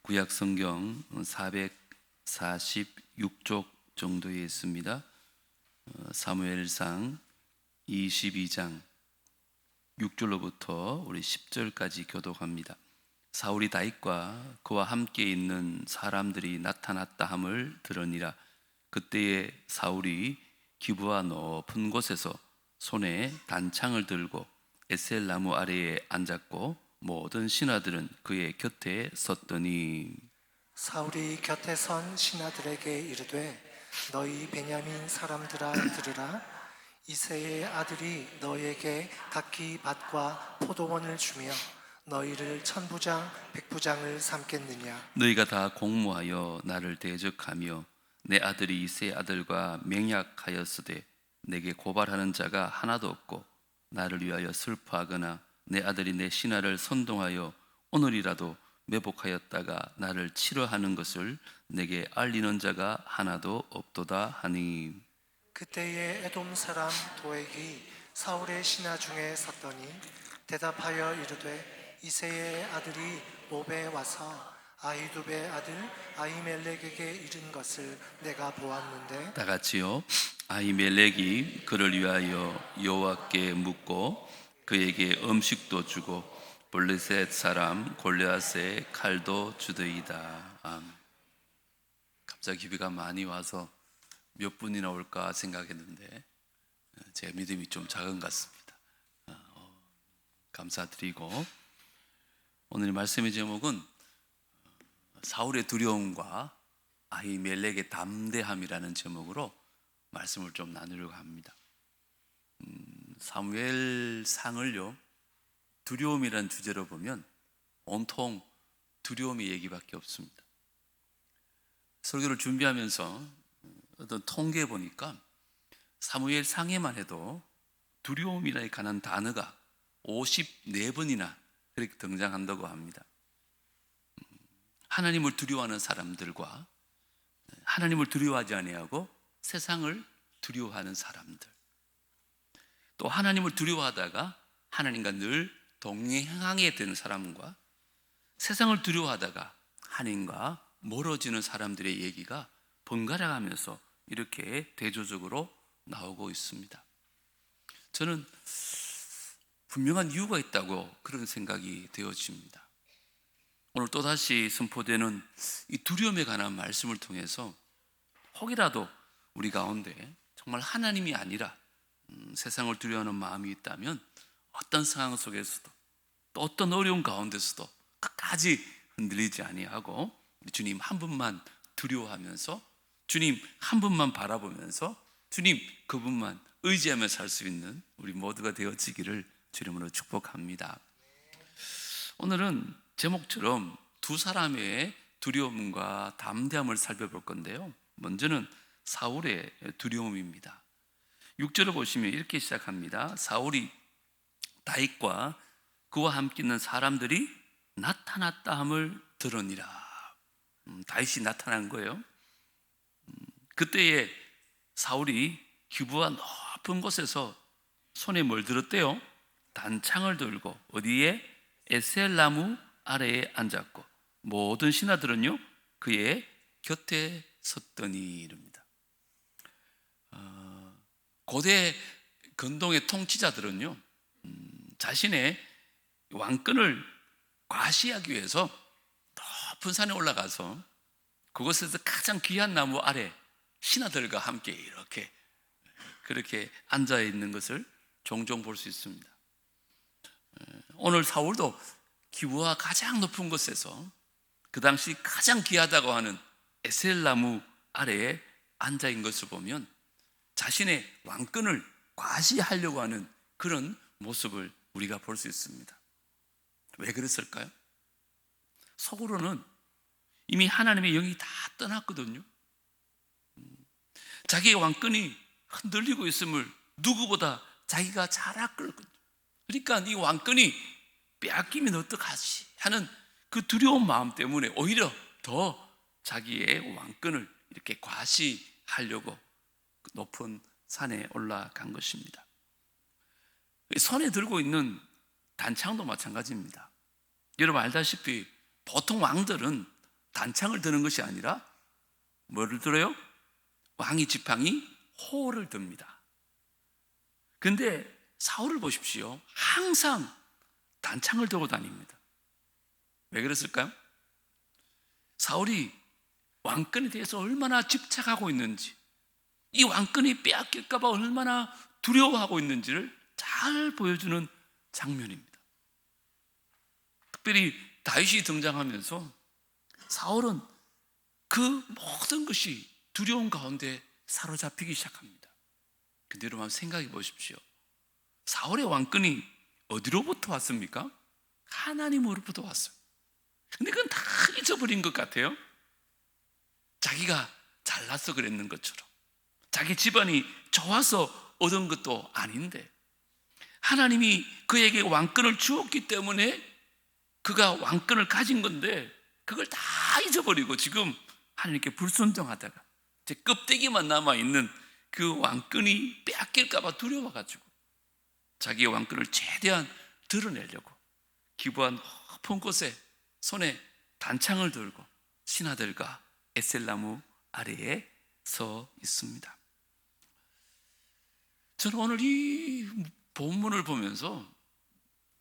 구약 성경 446쪽 정도에 있습니다. 사무엘상 22장 6절로부터 우리 10절까지 교독합니다. 사울이 다윗과 그와 함께 있는 사람들이 나타났다 함을 들으니라. 그때에 사울이 기브아 높은 곳에서 손에 단창을 들고 에셀 나무 아래에 앉았고 모든 신하들은 그의 곁에 섰더니 사울이 곁에 선 신하들에게 이르되 너희 베냐민 사람들아 들으라. 이새의 아들이 너희에게 각기 밭과 포도원을 주며 너희를 천부장 백부장을 삼겠느냐. 너희가 다 공모하여 나를 대적하며 내 아들이 이새의 아들과 맹약하였으되 내게 고발하는 자가 하나도 없고 나를 위하여 슬퍼하거나 내 아들이 내 신하를 선동하여 오늘이라도 매복하였다가 나를 치러하는 것을 내게 알리는 자가 하나도 없도다 하니. 그때에 에돔 사람 도액이 사울의 신하 중에 섰더니 대답하여 이르되 이새의 아들이 몹에 와서 아히두베의 아들 아히멜렉에게 이른 것을 내가 보았는데. 다 같이요. 아히멜렉이 그를 위하여 여호와께 묻고 그에게 음식도 주고 블레셋 사람 골리앗의 칼도 주더이다. 아멘. 갑자기 비가 많이 와서 몇 분이나 올까 생각했는데 제 믿음이 좀 작은 것 같습니다. 감사드리고, 오늘 말씀의 제목은 사울의 두려움과 아히멜렉의 담대함이라는 제목으로 말씀을 좀 나누려고 합니다. 사무엘상을요, 두려움이라는 주제로 보면 온통 두려움의 얘기밖에 없습니다. 설교를 준비하면서 어떤 통계에 보니까 사무엘상에만 해도 두려움이라에 관한 단어가 54번이나 그렇게 등장한다고 합니다. 하나님을 두려워하는 사람들과 하나님을 두려워하지 아니하고 세상을 두려워하는 사람들, 또 하나님을 두려워하다가 하나님과 늘 동행하게 되는 사람과 세상을 두려워하다가 하나님과 멀어지는 사람들의 얘기가 번갈아 가면서 이렇게 대조적으로 나오고 있습니다. 저는 분명한 이유가 있다고 그런 생각이 되어집니다. 오늘 또다시 선포되는 이 두려움에 관한 말씀을 통해서 혹이라도 우리 가운데 정말 하나님이 아니라 세상을 두려워하는 마음이 있다면 어떤 상황 속에서도 또 어떤 어려운 가운데서도 끝까지 흔들리지 아니하고 주님 한 분만 두려워하면서 주님 한 분만 바라보면서 주님 그분만 의지하며 살 수 있는 우리 모두가 되어지기를 주님으로 축복합니다. 오늘은 제목처럼 두 사람의 두려움과 담대함을 살펴볼 건데요, 먼저는 사울의 두려움입니다. 6절을 보시면 이렇게 시작합니다. 사울이 다윗과 그와 함께 있는 사람들이 나타났다 함을 들으니라. 다윗이 나타난 거예요. 그때에 사울이 기브아 높은 곳에서 손에 뭘 들었대요? 단창을 들고 어디에? 에셀 나무 아래에 앉았고 모든 신하들은요 그의 곁에 섰더니 이릅니다. 고대 근동의 통치자들은요 자신의 왕권을 과시하기 위해서 높은 산에 올라가서 그곳에서 가장 귀한 나무 아래 신하들과 함께 이렇게 그렇게 앉아 있는 것을 종종 볼 수 있습니다. 오늘 사울도 기브아 가장 높은 곳에서 그 당시 가장 귀하다고 하는 에셀 나무 아래에 앉아 있는 것을 보면 자신의 왕권을 과시하려고 하는 그런 모습을 우리가 볼 수 있습니다. 왜 그랬을까요? 속으로는 이미 하나님의 영이 다 떠났거든요. 자기의 왕권이 흔들리고 있음을 누구보다 자기가 잘 알거든요. 그러니까 이 왕권이 빼앗기면 어떡하지 하는 그 두려운 마음 때문에 오히려 더 자기의 왕권을 이렇게 과시하려고 높은 산에 올라간 것입니다. 손에 들고 있는 단창도 마찬가지입니다. 여러분 알다시피 보통 왕들은 단창을 드는 것이 아니라 뭐를 들어요? 왕의 지팡이 호를 듭니다. 근데 사울을 보십시오. 항상 단창을 들고 다닙니다. 왜 그랬을까요? 사울이 왕권에 대해서 얼마나 집착하고 있는지, 이 왕권이 빼앗길까 봐 얼마나 두려워하고 있는지를 잘 보여주는 장면입니다. 특별히 다윗이 등장하면서 사울은 그 모든 것이 두려움 가운데 사로잡히기 시작합니다. 근데 여러분 한번 생각해 보십시오. 사울의 왕권이 어디로부터 왔습니까? 하나님으로부터 왔어요. 근데 그건 다 잊어버린 것 같아요. 자기가 잘나서 그랬는 것처럼, 자기 집안이 좋아서 얻은 것도 아닌데, 하나님이 그에게 왕권을 주었기 때문에 그가 왕권을 가진 건데 그걸 다 잊어버리고 지금 하나님께 불순종하다가 이제 껍데기만 남아있는 그 왕권이 빼앗길까 봐 두려워가지고 자기의 왕권을 최대한 드러내려고 기부한 높은 곳에 손에 단창을 들고 신하들과 에셀나무 아래에 서 있습니다. 저는 오늘 이 본문을 보면서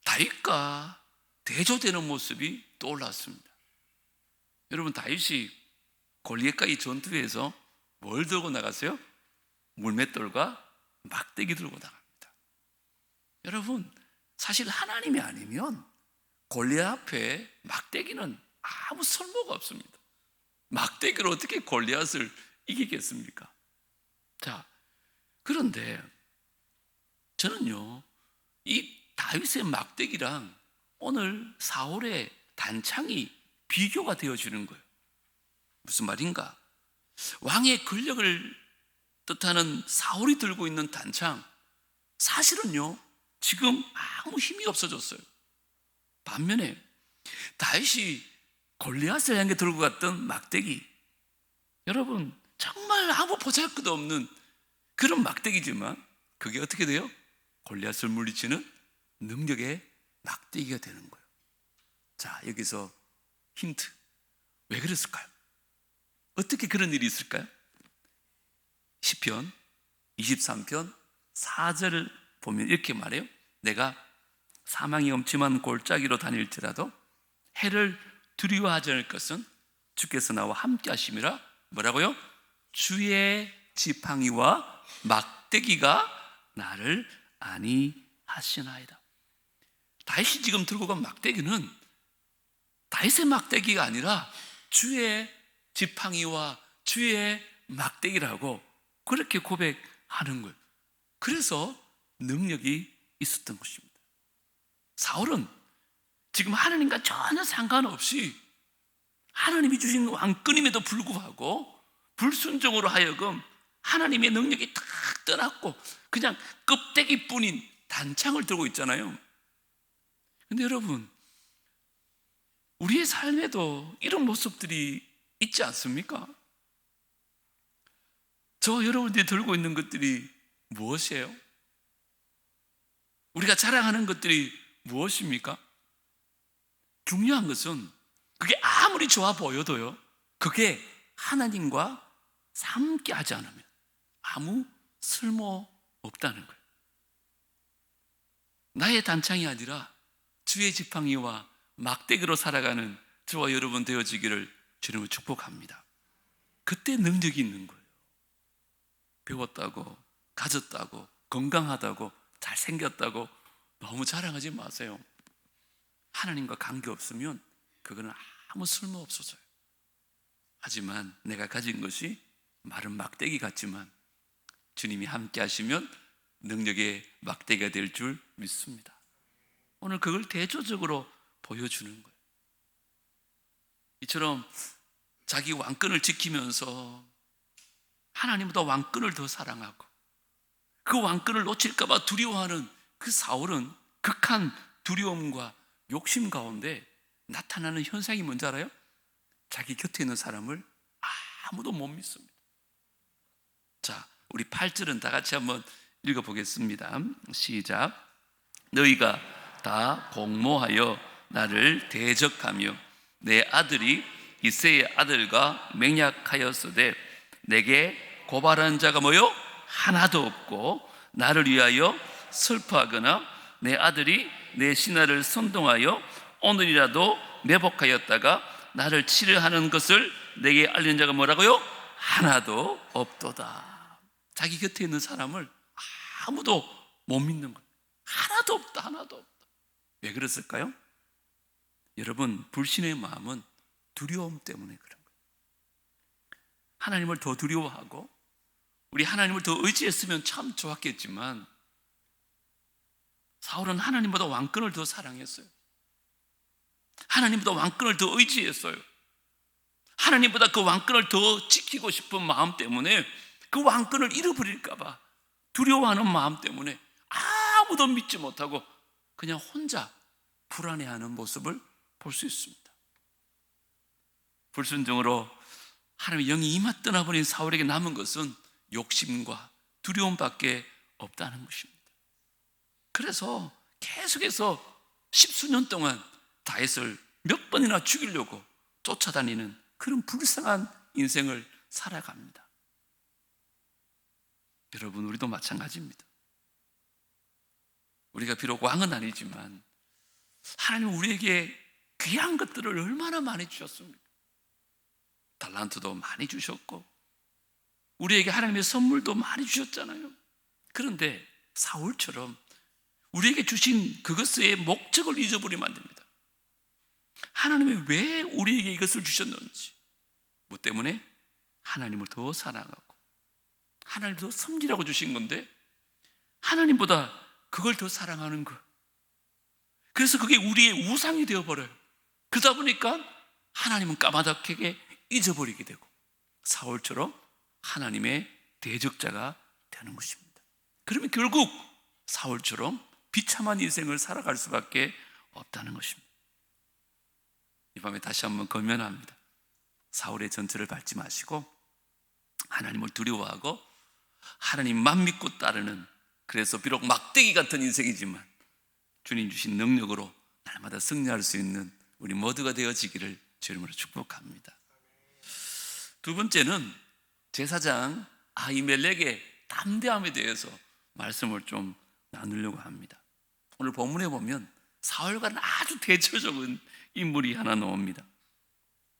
다윗과 대조되는 모습이 떠올랐습니다. 여러분, 다윗이 골리앗과의 전투에서 뭘 들고 나갔어요? 물맷돌과 막대기 들고 나갑니다. 여러분, 사실 하나님이 아니면 골리앗 앞에 막대기는 아무 쓸모가 없습니다. 막대기로 어떻게 골리앗을 이기겠습니까? 자, 그런데 저는요, 이 다윗의 막대기랑 오늘 사울의 단창이 비교가 되어지는 거예요. 무슨 말인가? 왕의 권력을 뜻하는 사울이 들고 있는 단창, 사실은요 지금 아무 힘이 없어졌어요. 반면에 다윗이 골리앗을 향해 들고 갔던 막대기, 여러분 정말 아무 보잘것도 없는 그런 막대기지만 그게 어떻게 돼요? 골리앗을 물리치는 능력의 막대기가 되는 거예요. 자, 여기서 힌트. 왜 그랬을까요? 어떻게 그런 일이 있을까요? 시편 23편 4절을 보면 이렇게 말해요. 내가 사망이 엄침한 골짜기로 다닐지라도 해를 두려워하지 않을 것은 주께서 나와 함께 하심이라. 뭐라고요? 주의 지팡이와 막대기가 나를 안위하시나이다. 다윗이 지금 들고 간 막대기는 다윗의 막대기가 아니라 주의 지팡이와 주의 막대기라고 그렇게 고백하는 거예요. 그래서 능력이 있었던 것입니다. 사울은 지금 하나님과 전혀 상관없이 하나님이 주신 왕권임에도 불구하고 불순종으로 하여금 하나님의 능력이 탁 떠났고 그냥 껍데기뿐인 단창을 들고 있잖아요. 근데 여러분, 우리의 삶에도 이런 모습들이 있지 않습니까? 저 여러분들이 들고 있는 것들이 무엇이에요? 우리가 자랑하는 것들이 무엇입니까? 중요한 것은 그게 아무리 좋아 보여도요, 그게 하나님과 함께 하지 않으면 아무 쓸모 없다는 거예요. 나의 단창이 아니라 주의 지팡이와 막대기로 살아가는 저와 여러분 되어지기를 주님을 축복합니다. 그때 능력이 있는 거예요. 배웠다고, 가졌다고, 건강하다고, 잘생겼다고 너무 자랑하지 마세요. 하나님과 관계 없으면 그거는 아무 쓸모 없어져요. 하지만 내가 가진 것이 마른 막대기 같지만 주님이 함께 하시면 능력의 막대기가 될 줄 믿습니다. 오늘 그걸 대조적으로 보여주는 거예요. 이처럼 자기 왕권을 지키면서 하나님보다 왕권을 더 사랑하고 그 왕권을 놓칠까 봐 두려워하는 그 사울은 극한 두려움과 욕심 가운데 나타나는 현상이 뭔지 알아요? 자기 곁에 있는 사람을 아무도 못 믿습니다. 자, 우리 8절은 다 같이 한번 읽어보겠습니다. 시작. 너희가 다 공모하여 나를 대적하며 내 아들이 이새의 아들과 맹약하였으되 내게 고발한 자가 뭐요? 하나도 없고 나를 위하여 슬퍼하거나 내 아들이 내 신하를 선동하여 오늘이라도 매복하였다가 나를 치료하는 것을 내게 알리는 자가 뭐라고요? 하나도 없도다. 자기 곁에 있는 사람을 아무도 못 믿는 거예요. 하나도 없다, 하나도 없다. 왜 그랬을까요? 여러분, 불신의 마음은 두려움 때문에 그런 거예요. 하나님을 더 두려워하고 우리 하나님을 더 의지했으면 참 좋았겠지만 사울은 하나님보다 왕권을 더 사랑했어요. 하나님보다 왕권을 더 의지했어요. 하나님보다 그 왕권을 더 지키고 싶은 마음 때문에 그 왕권을 잃어버릴까 봐 두려워하는 마음 때문에 아무도 믿지 못하고 그냥 혼자 불안해하는 모습을 볼 수 있습니다. 불순종으로 하나님의 영이 임하 떠나버린 사울에게 남은 것은 욕심과 두려움밖에 없다는 것입니다. 그래서 계속해서 십수년 동안 다윗을 몇 번이나 죽이려고 쫓아다니는 그런 불쌍한 인생을 살아갑니다. 여러분, 우리도 마찬가지입니다. 우리가 비록 왕은 아니지만 하나님은 우리에게 귀한 것들을 얼마나 많이 주셨습니까? 달란트도 많이 주셨고 우리에게 하나님의 선물도 많이 주셨잖아요. 그런데 사울처럼 우리에게 주신 그것의 목적을 잊어버리면 안 됩니다. 하나님이 왜 우리에게 이것을 주셨는지, 뭐 때문에? 하나님을 더 사랑하고 하나님을 더 섬기라고 주신 건데 하나님보다 그걸 더 사랑하는 거. 그래서 그게 우리의 우상이 되어버려요. 그러다 보니까 하나님은 까마득하게 잊어버리게 되고 사울처럼 하나님의 대적자가 되는 것입니다. 그러면 결국 사울처럼 비참한 인생을 살아갈 수밖에 없다는 것입니다. 이 밤에 다시 한번 권면합니다. 사울의 전철을 밟지 마시고 하나님을 두려워하고 하나님만 믿고 따르는, 그래서 비록 막대기 같은 인생이지만 주님 주신 능력으로 날마다 승리할 수 있는 우리 모두가 되어지기를 주님으로 축복합니다. 두 번째는 제사장 아히멜렉의 담대함에 대해서 말씀을 좀 나누려고 합니다. 오늘 본문에 보면 사울과는 아주 대표적인 인물이 하나 나옵니다.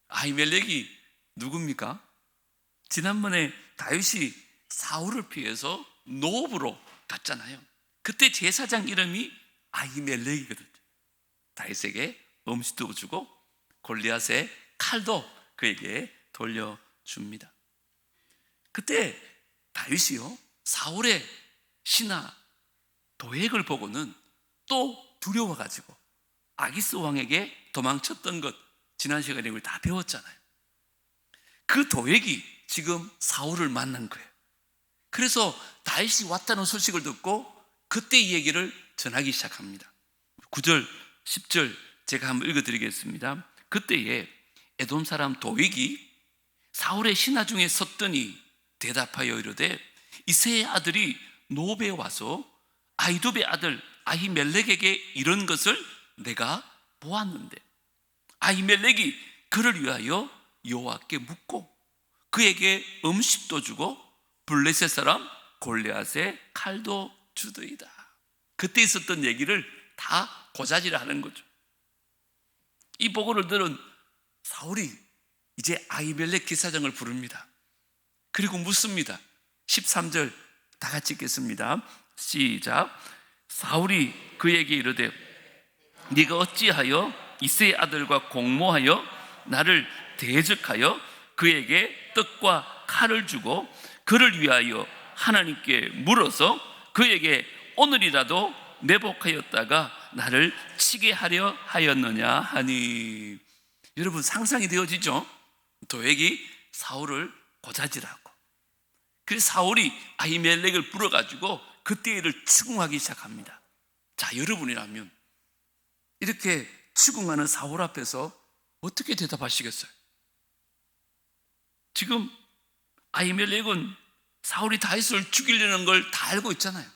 아히멜렉이 누굽니까? 지난번에 다윗이 사울을 피해서 노브로 갔잖아요. 그때 제사장 이름이 아히멜렉이거든요. 다윗에게 음식도 주고 골리앗의 칼도 그에게 돌려줍니다. 그때 다윗이요, 사울의 신하 도액을 보고는 또 두려워가지고 아기스 왕에게 도망쳤던 것, 지난 시간에 우리 다 배웠잖아요. 그 도액이 지금 사울을 만난 거예요. 그래서 다윗이 왔다는 소식을 듣고 그때 이 얘기를 전하기 시작합니다. 9절, 10절 제가 한번 읽어드리겠습니다. 그때에 에돔 사람 도액이 사울의 신하 중에 섰더니 대답하여 이르되 이새의 아들이 노베에 와서 아히두베 아들 아히멜렉에게 이런 것을 내가 보았는데 아히멜렉이 그를 위하여 여호와께 묻고 그에게 음식도 주고 블레셋 사람 골리앗의 칼도 주더이다. 그때 있었던 얘기를 다 고자질을 하는 거죠. 이 보고를 들은 사울이 이제 아히멜렉 기사장을 부릅니다. 그리고 묻습니다. 13절 다 같이 읽겠습니다. 시작. 사울이 그에게 이르되 네가 어찌하여 이새의 아들과 공모하여 나를 대적하여 그에게 떡과 칼을 주고 그를 위하여 하나님께 물어서 그에게 오늘이라도 매복하였다가 나를 치게 하려 하였느냐 하니. 여러분, 상상이 되어지죠? 도액이 사울을 고자질하고 그래서 사울이 아히멜렉을 불러가지고 그때 일을 추궁하기 시작합니다. 자, 여러분이라면 이렇게 추궁하는 사울 앞에서 어떻게 대답하시겠어요? 지금 아히멜렉은 사울이 다윗을 죽이려는 걸 다 알고 있잖아요.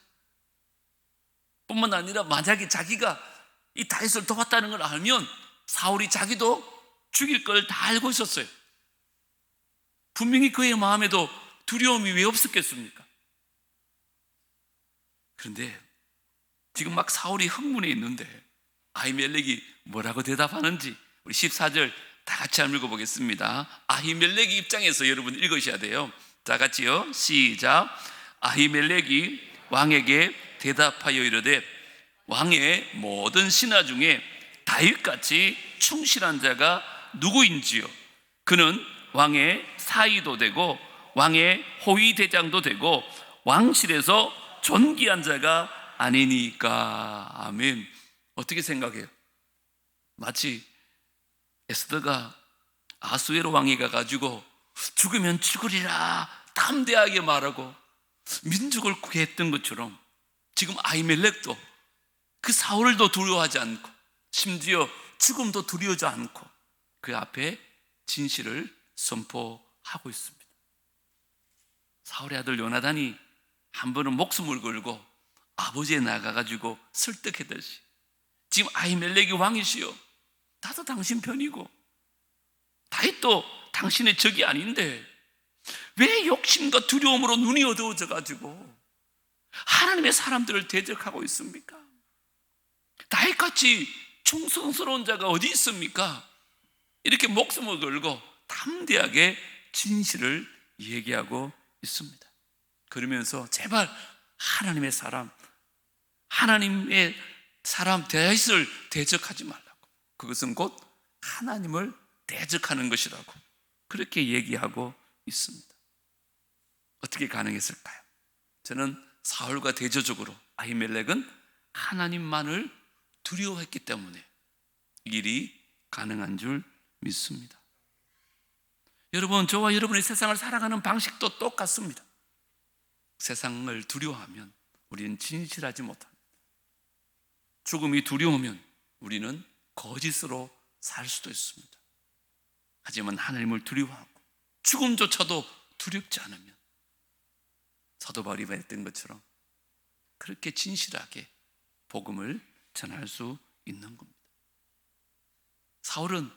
뿐만 아니라 만약에 자기가 이 다윗을 도왔다는 걸 알면 사울이 자기도 죽일 걸 다 알고 있었어요. 분명히 그의 마음에도 두려움이 왜 없었겠습니까? 그런데 지금 막 사울이 흥분해 있는데 아히멜렉이 뭐라고 대답하는지 우리 14절 다 같이 한번 읽어보겠습니다. 아히멜렉 입장에서 여러분 읽으셔야 돼요. 다 같이요. 시작. 아히멜렉이 왕에게 대답하여 이르되 왕의 모든 신하 중에 다윗같이 충실한 자가 누구인지요? 그는 왕의 사위도 되고 왕의 호위 대장도 되고 왕실에서 존귀한 자가 아니니까. 아멘. 어떻게 생각해요? 마치 에스더가 아수에로 왕에 가가지고 죽으면 죽으리라 담대하게 말하고 민족을 구했던 것처럼 지금 아히멜렉도 그 사울도 두려워하지 않고 심지어 죽음도 두려워하지 않고 그 앞에 진실을 선포하고 있습니다. 사울의 아들 요나단이 한 번은 목숨을 걸고 아버지에 나가가지고 설득했듯이 지금 아히멜렉이 왕이시여, 나도 당신 편이고 다윗도 당신의 적이 아닌데 왜 욕심과 두려움으로 눈이 어두워져 가지고 하나님의 사람들을 대적하고 있습니까? 다윗같이 충성스러운 자가 어디 있습니까? 이렇게 목숨을 걸고 담대하게 진실을 얘기하고 있습니다. 그러면서 제발 하나님의 사람 다윗을 대적하지 말라고, 그것은 곧 하나님을 대적하는 것이라고 그렇게 얘기하고 있습니다. 어떻게 가능했을까요? 저는 사울과 대조적으로 아히멜렉은 하나님만을 두려워했기 때문에 이 일이 가능한 줄 믿습니다. 여러분, 저와 여러분의 세상을 살아가는 방식도 똑같습니다. 세상을 두려워하면 우리는 진실하지 못합니다. 죽음이 두려우면 우리는 거짓으로 살 수도 있습니다. 하지만 하나님을 두려워하고 죽음조차도 두렵지 않으면 사도 바울이 말했던 것처럼 그렇게 진실하게 복음을 전할 수 있는 겁니다. 사울은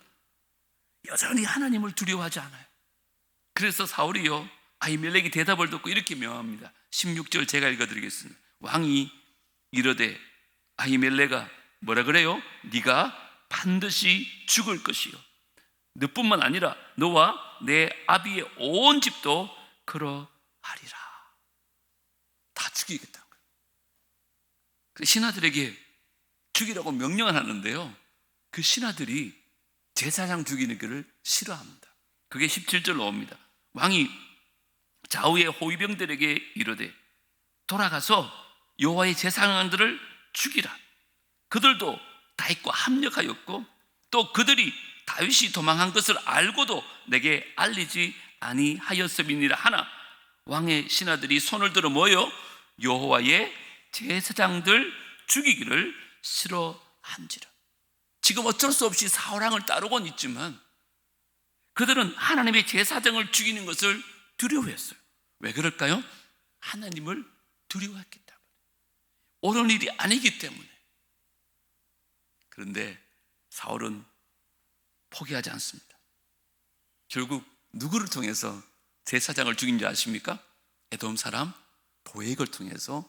여전히 하나님을 두려워하지 않아요. 그래서 사울이요, 아히멜렉이 대답을 듣고 이렇게 명합니다. 16절 제가 읽어드리겠습니다. 왕이 이르되 아히멜렉아 뭐라 그래요? 네가 반드시 죽을 것이요, 너뿐만 아니라 너와 내 아비의 온 집도 그러하리라. 다 죽이겠다는 거예요. 그 신하들에게 죽이라고 명령을 하는데요, 그 신하들이 제사장 죽이는 것을 싫어합니다. 그게 17절로 옵니다. 왕이 좌우의 호위병들에게 이르되 돌아가서 여호와의 제사장들을 죽이라. 그들도 다윗과 합력하였고 또 그들이 다윗이 도망한 것을 알고도 내게 알리지 아니하였음이니라 하나 왕의 신하들이 손을 들어 모여 여호와의 제사장들 죽이기를 싫어한지라. 지금 어쩔 수 없이 사울왕을 따르곤 있지만 그들은 하나님의 제사장을 죽이는 것을 두려워했어요. 왜 그럴까요? 하나님을 두려워했기 때문에, 옳은 일이 아니기 때문에. 그런데 사울은 포기하지 않습니다. 결국 누구를 통해서 제사장을 죽인 줄 아십니까? 에돔 사람 도액을 통해서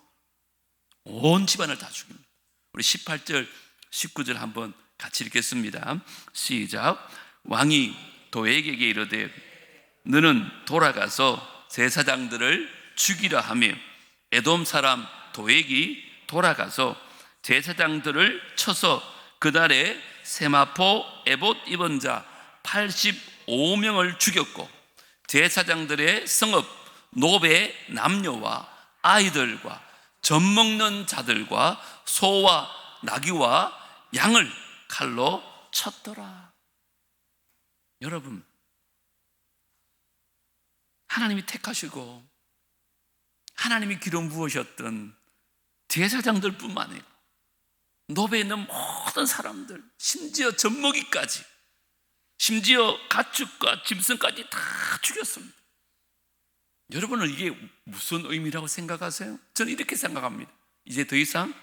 온 집안을 다 죽입니다. 우리 18절 19절 한번 같이 읽겠습니다. 시작. 왕이 도액에게 이르되 너는 돌아가서 제사장들을 죽이라 하며 에돔 사람 도액이 돌아가서 제사장들을 쳐서 그날에 세마포 에봇 입은 자 85명을 죽였고 제사장들의 성읍 노베 남녀와 아이들과 젖먹는 자들과 소와 나귀와 양을 칼로 쳤더라. 여러분, 하나님이 택하시고 하나님이 기름 부으셨던 제사장들뿐만 아니라 노베에 있는 모든 사람들, 심지어 젖먹이까지, 심지어 가축과 짐승까지 다 죽였습니다. 여러분은 이게 무슨 의미라고 생각하세요? 저는 이렇게 생각합니다. 이제 더 이상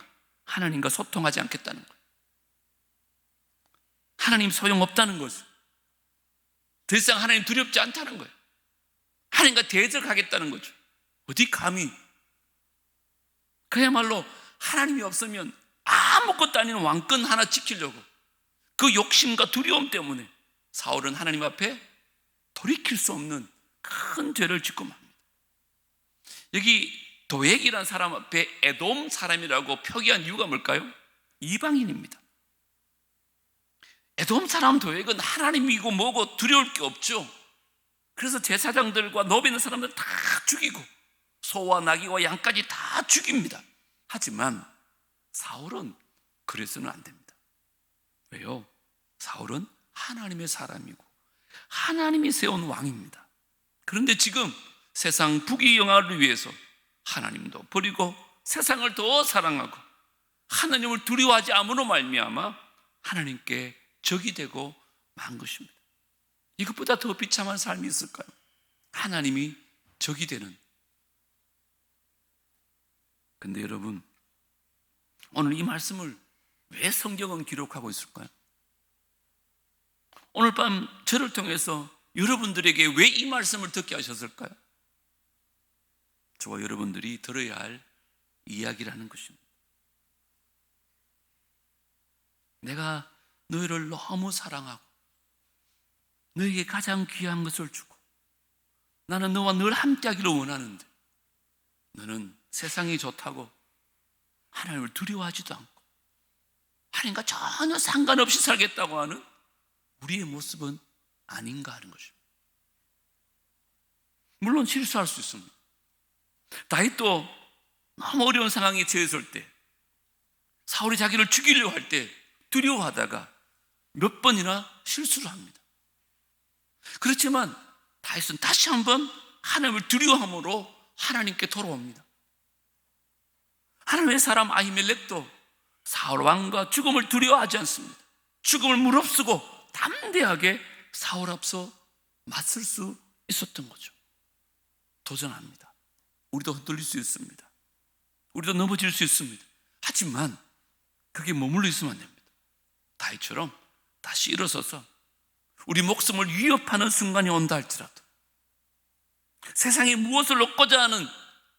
하나님과 소통하지 않겠다는 거예요. 하나님 소용없다는 것을, 더 이상 하나님 두렵지 않다는 거예요. 하나님과 대적하겠다는 거죠. 어디 감히. 그야말로 하나님이 없으면 아무것도 아닌 왕권 하나 지키려고 그 욕심과 두려움 때문에 사울은 하나님 앞에 돌이킬 수 없는 큰 죄를 짓고 맙니다. 여기 도액이라는 사람 앞에 에돔 사람이라고 표기한 이유가 뭘까요? 이방인입니다. 에돔 사람 도액은 하나님이고 뭐고 두려울 게 없죠. 그래서 제사장들과 노비 있는 사람들 다 죽이고 소와 나귀와 양까지 다 죽입니다. 하지만 사울은 그래서는 안 됩니다. 왜요? 사울은 하나님의 사람이고 하나님이 세운 왕입니다. 그런데 지금 세상 부귀영화를 위해서 하나님도 버리고 세상을 더 사랑하고 하나님을 두려워하지 않음으로 말미암아 하나님께 적이 되고 만 것입니다. 이것보다 더 비참한 삶이 있을까요? 하나님이 적이 되는. 근데 여러분, 오늘 이 말씀을 왜 성경은 기록하고 있을까요? 오늘 밤 저를 통해서 여러분들에게 왜 이 말씀을 듣게 하셨을까요? 저와 여러분들이 들어야 할 이야기라는 것입니다. 내가 너희를 너무 사랑하고 너에게 가장 귀한 것을 주고 나는 너와 늘 함께하기를 원하는데 너는 세상이 좋다고 하나님을 두려워하지도 않고 하나님과 전혀 상관없이 살겠다고 하는 우리의 모습은 아닌가 하는 것입니다. 물론 실수할 수 있습니다. 다윗도 너무 어려운 상황에 처했을 때 사울이 자기를 죽이려고 할 때 두려워하다가 몇 번이나 실수를 합니다. 그렇지만 다윗은 다시 한번 하나님을 두려워함으로 하나님께 돌아옵니다. 하나님의 사람 아히멜렉도 사울 왕과 죽음을 두려워하지 않습니다. 죽음을 무릅쓰고 담대하게 사울 앞서 맞설 수 있었던 거죠. 도전합니다. 우리도 흔들릴 수 있습니다. 우리도 넘어질 수 있습니다. 하지만 그게 머물러 있으면 안 됩니다. 다윗처럼 다시 일어서서 우리 목숨을 위협하는 순간이 온다 할지라도 세상에 무엇을 얻고자 하는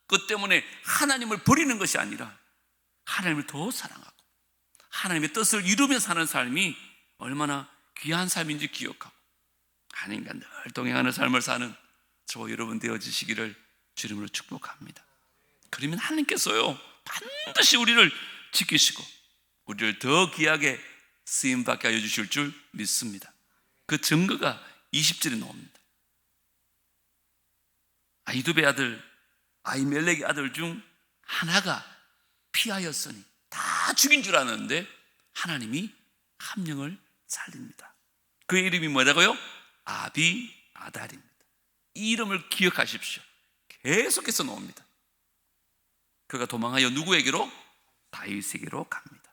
것 때문에 하나님을 버리는 것이 아니라 하나님을 더 사랑하고 하나님의 뜻을 이루며 사는 삶이 얼마나 귀한 삶인지 기억하고 하나님과 늘 동행하는 삶을 사는 저와 여러분 되어지시기를 주님으로 축복합니다. 그러면 하나님께서요 반드시 우리를 지키시고 우리를 더 귀하게 쓰임받게 하여 주실 줄 믿습니다. 그 증거가 20절에 나옵니다. 아히두베 아들 아히멜렉의 아들 중 하나가 피하였으니 다 죽인 줄 아는데 하나님이 한 명을 살립니다. 그의 이름이 뭐라고요? 아비아달입니다. 이 이름을 기억하십시오. 계속해서 나옵니다. 그가 도망하여 누구에게로? 다윗에게로 갑니다.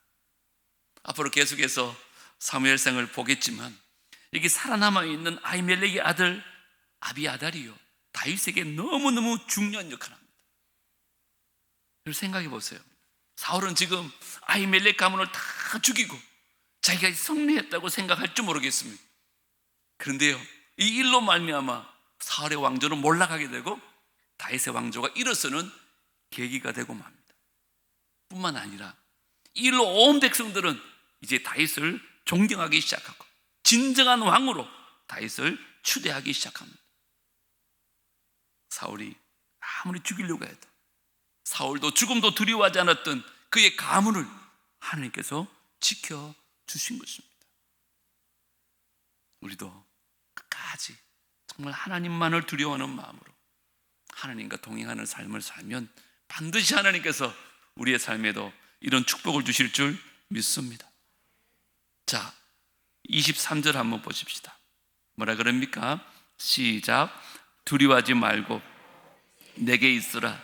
앞으로 계속해서 사무엘상을 보겠지만 여기 살아남아 있는 아히멜렉의 아들 아비아달이요 다윗에게 너무너무 중요한 역할을 합니다. 생각해 보세요. 사울은 지금 아히멜렉 가문을 다 죽이고 자기가 승리했다고 생각할지 모르겠습니다. 그런데요 이 일로 말미암아 사울의 왕조는 몰락하게 되고 다윗의 왕조가 일어서는 계기가 되고 맙니다. 뿐만 아니라 이 일로 온 백성들은 이제 다윗을 존경하기 시작하고 진정한 왕으로 다윗을 추대하기 시작합니다. 사울이 아무리 죽이려고 해도 사울도 죽음도 두려워하지 않았던 그의 가문을 하나님께서 지켜주신 것입니다. 우리도 끝까지 정말 하나님만을 두려워하는 마음으로 하나님과 동행하는 삶을 살면 반드시 하나님께서 우리의 삶에도 이런 축복을 주실 줄 믿습니다. 자, 23절 한번 보십시다. 뭐라 그럽니까? 시작. 두려워하지 말고 내게 있으라.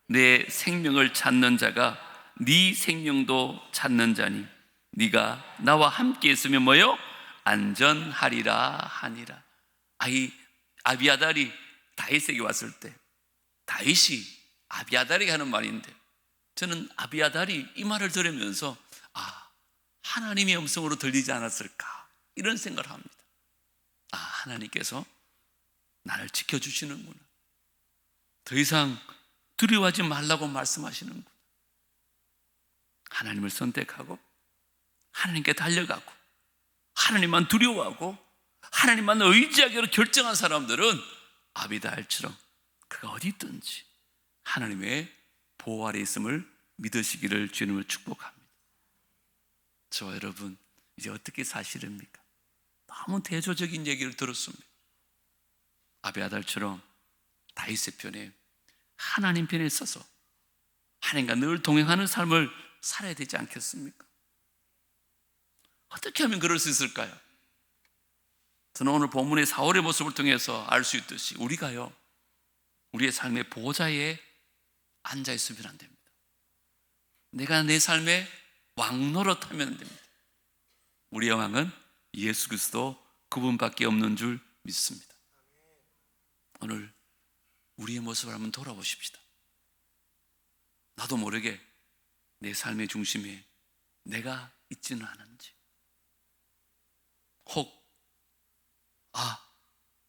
내 생명을 찾는 자가 네 생명도 찾는 자니 네가 나와 함께 있으면 뭐요? 안전하리라 하니라. 아비아달이 다윗에게 왔을 때 다윗이 아비아달에게 하는 말인데 저는 아비아달이 이 말을 들으면서 하나님의 음성으로 들리지 않았을까 이런 생각을 합니다. 하나님께서 나를 지켜주시는구나. 더 이상 두려워하지 말라고 말씀하시는구나. 하나님을 선택하고 하나님께 달려가고 하나님만 두려워하고 하나님만 의지하기로 결정한 사람들은 아비다일처럼 그가 어디 있든지 하나님의 보호 아래 있음을 믿으시기를 주님을 축복합니다. 저와 여러분 이제 어떻게 사시렵니까? 너무 대조적인 얘기를 들었습니다. 아비아달처럼 다윗의 편에 하나님 편에 서서 하나님과 늘 동행하는 삶을 살아야 되지 않겠습니까? 어떻게 하면 그럴 수 있을까요? 저는 오늘 본문의 사울의 모습을 통해서 알 수 있듯이 우리가요, 우리의 삶의 보호자에 앉아 있으면 안 됩니다. 내가 내 삶의 왕 노릇하면 안 됩니다. 우리의 왕은 예수 그리스도 그분밖에 없는 줄 믿습니다. 오늘 우리의 모습을 한번 돌아보십시다. 나도 모르게 내 삶의 중심에 내가 있지는 않은지, 혹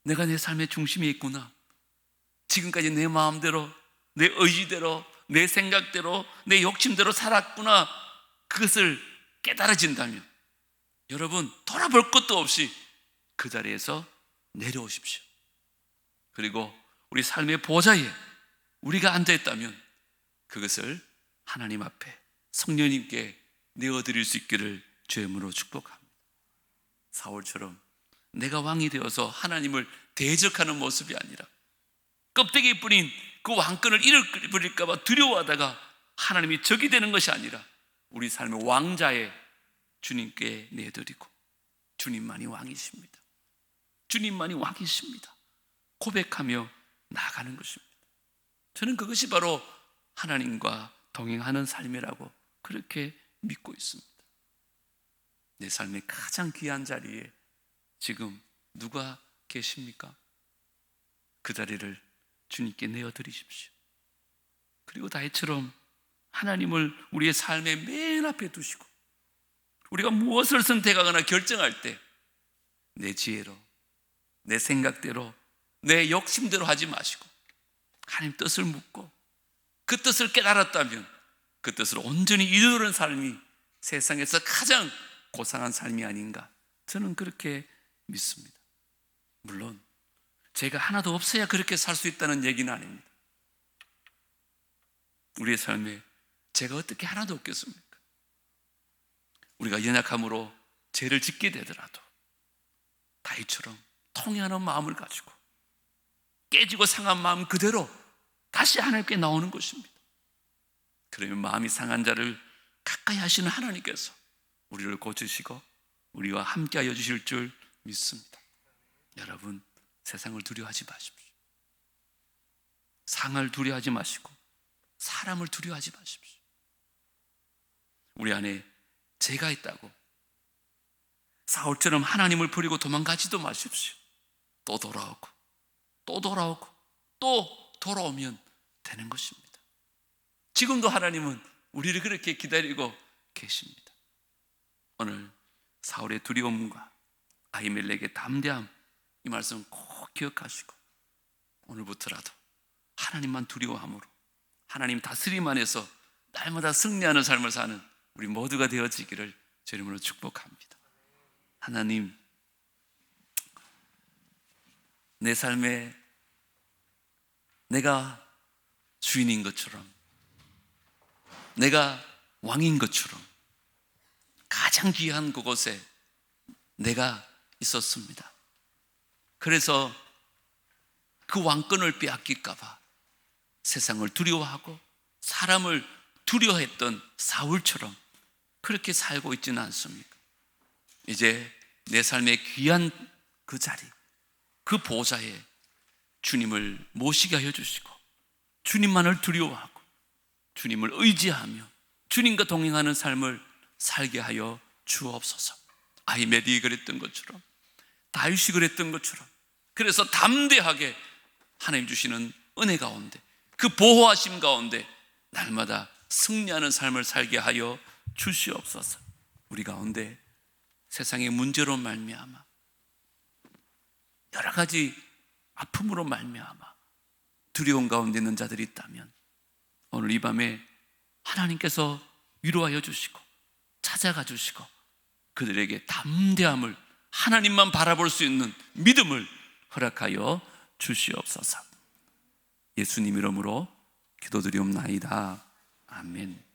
내가 내 삶의 중심에 있구나, 지금까지 내 마음대로 내 의지대로 내 생각대로 내 욕심대로 살았구나, 그것을 깨달아진다면 여러분 돌아볼 것도 없이 그 자리에서 내려오십시오. 그리고 우리 삶의 보좌에 우리가 앉아있다면 그것을 하나님 앞에 성령님께 내어드릴 수 있기를 주의 이름으로 축복합니다. 사울처럼 내가 왕이 되어서 하나님을 대적하는 모습이 아니라 껍데기뿐인 그 왕권을 잃어버릴까 봐 두려워하다가 하나님이 적이 되는 것이 아니라 우리 삶의 왕자에 주님께 내드리고 주님만이 왕이십니다, 주님만이 왕이십니다 고백하며 나아가는 것입니다. 저는 그것이 바로 하나님과 동행하는 삶이라고 그렇게 믿고 있습니다. 내 삶의 가장 귀한 자리에 지금 누가 계십니까? 그 자리를 주님께 내어드리십시오. 그리고 다윗처럼 하나님을 우리의 삶의 맨 앞에 두시고 우리가 무엇을 선택하거나 결정할 때 내 지혜로, 내 생각대로, 내 욕심대로 하지 마시고 하나님 뜻을 묻고 그 뜻을 깨달았다면 그 뜻을 온전히 이루는 삶이 세상에서 가장 고상한 삶이 아닌가, 저는 그렇게 믿습니다. 물론 제가 하나도 없어야 그렇게 살 수 있다는 얘기는 아닙니다. 우리의 삶에 제가 어떻게 하나도 없겠습니까? 우리가 연약함으로 죄를 짓게 되더라도 다윗처럼 통회하는 마음을 가지고 깨지고 상한 마음 그대로 다시 하나님께 나오는 것입니다. 그러면 마음이 상한 자를 가까이 하시는 하나님께서 우리를 고치시고 우리와 함께하여 주실 줄 믿습니다. 여러분 세상을 두려워하지 마십시오. 상을 두려워하지 마시고 사람을 두려워하지 마십시오. 우리 안에 죄가 있다고 사울처럼 하나님을 버리고 도망가지도 마십시오. 또 돌아오고 또 돌아오고 또 돌아오면 되는 것입니다. 지금도 하나님은 우리를 그렇게 기다리고 계십니다. 오늘 사울의 두려움과 아히멜렉의 담대함, 이 말씀 꼭 기억하시고 오늘부터라도 하나님만 두려워함으로 하나님 다스림 안에서 날마다 승리하는 삶을 사는 우리 모두가 되어지기를 제 이름으로 축복합니다. 하나님, 내 삶에 내가 주인인 것처럼, 내가 왕인 것처럼 가장 귀한 그곳에 내가 있었습니다. 그래서 그 왕권을 빼앗길까 봐 세상을 두려워하고 사람을 두려워했던 사울처럼 그렇게 살고 있지는 않습니까? 이제 내 삶의 귀한 그 자리, 그 보좌에 주님을 모시게 하여 주시고 주님만을 두려워하고 주님을 의지하며 주님과 동행하는 삶을 살게 하여 주옵소서. 아히멜이 그랬던 것처럼, 다윗이 그랬던 것처럼, 그래서 담대하게 하나님 주시는 은혜 가운데, 그 보호하심 가운데 날마다 승리하는 삶을 살게 하여 주시옵소서. 우리 가운데 세상의 문제로 말미암아 여러 가지 아픔으로 말미암아 두려움 가운데 있는 자들이 있다면 오늘 이 밤에 하나님께서 위로하여 주시고 찾아가 주시고 그들에게 담대함을, 하나님만 바라볼 수 있는 믿음을 허락하여 주시옵소서. 예수님 이름으로 기도드리옵나이다. 아멘.